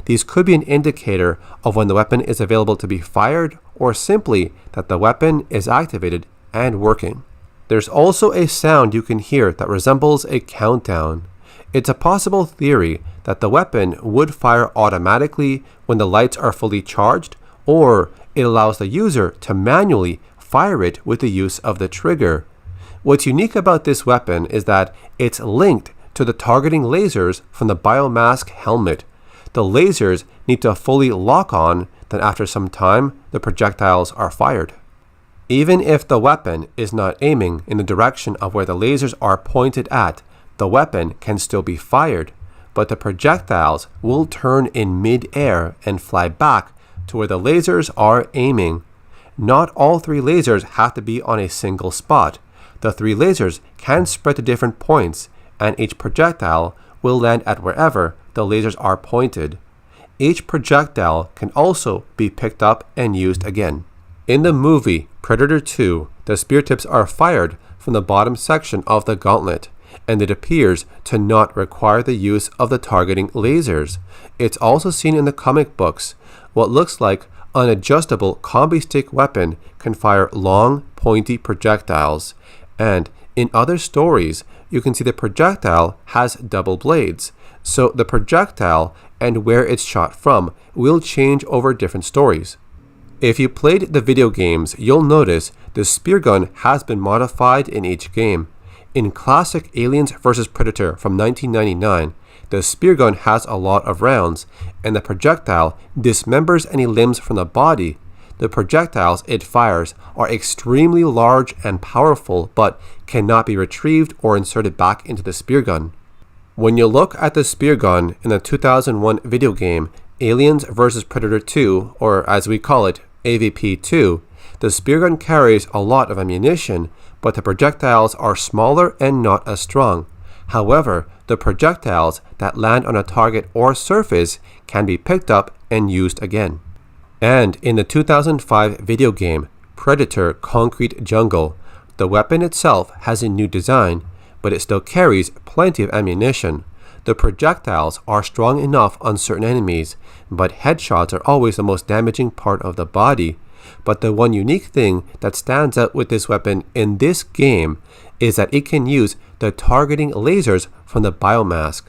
These could be an indicator of when the weapon is available to be fired, or simply that the weapon is activated and working. There's also a sound you can hear that resembles a countdown. It's a possible theory that the weapon would fire automatically when the lights are fully charged, or it allows the user to manually fire it with the use of the trigger. What's unique about this weapon is that it's linked to the targeting lasers from the biomask helmet. The lasers need to fully lock on, then after some time, the projectiles are fired. Even if the weapon is not aiming in the direction of where the lasers are pointed at, the weapon can still be fired, but the projectiles will turn in mid-air and fly back to where the lasers are aiming. Not all three lasers have to be on a single spot. The three lasers can spread to different points, and each projectile will land at wherever the lasers are pointed. Each projectile can also be picked up and used again. In the movie Predator 2, the spear tips are fired from the bottom section of the gauntlet, and it appears to not require the use of the targeting lasers. It's also seen in the comic books. What looks like an adjustable combi stick weapon can fire long, pointy projectiles, and in other stories, you can see the projectile has double blades, so the projectile and where it's shot from will change over different stories. If you played the video games, you'll notice the speargun has been modified in each game. In classic Aliens vs. Predator from 1999, the speargun has a lot of rounds, and the projectile dismembers any limbs from the body. The projectiles it fires are extremely large and powerful, but cannot be retrieved or inserted back into the speargun. When you look at the speargun in the 2001 video game Aliens vs. Predator 2, or as we call it, AVP 2, the speargun carries a lot of ammunition, but the projectiles are smaller and not as strong. However, the projectiles that land on a target or surface can be picked up and used again. And in the 2005 video game Predator Concrete Jungle, the weapon itself has a new design, but it still carries plenty of ammunition. The projectiles are strong enough on certain enemies, but headshots are always the most damaging part of the body. But the one unique thing that stands out with this weapon in this game is that it can use the targeting lasers from the biomask,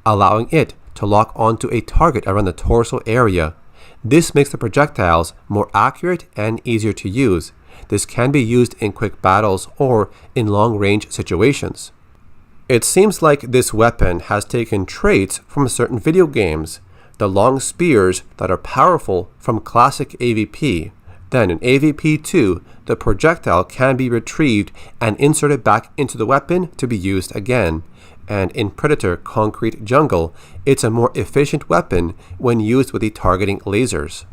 allowing it to lock onto a target around the torso area. This makes the projectiles more accurate and easier to use. This can be used in quick battles or in long-range situations. It seems like this weapon has taken traits from certain video games, the long spears that are powerful from classic AVP. Then in AVP 2, the projectile can be retrieved and inserted back into the weapon to be used again. And in Predator Concrete Jungle, it's a more efficient weapon when used with the targeting lasers.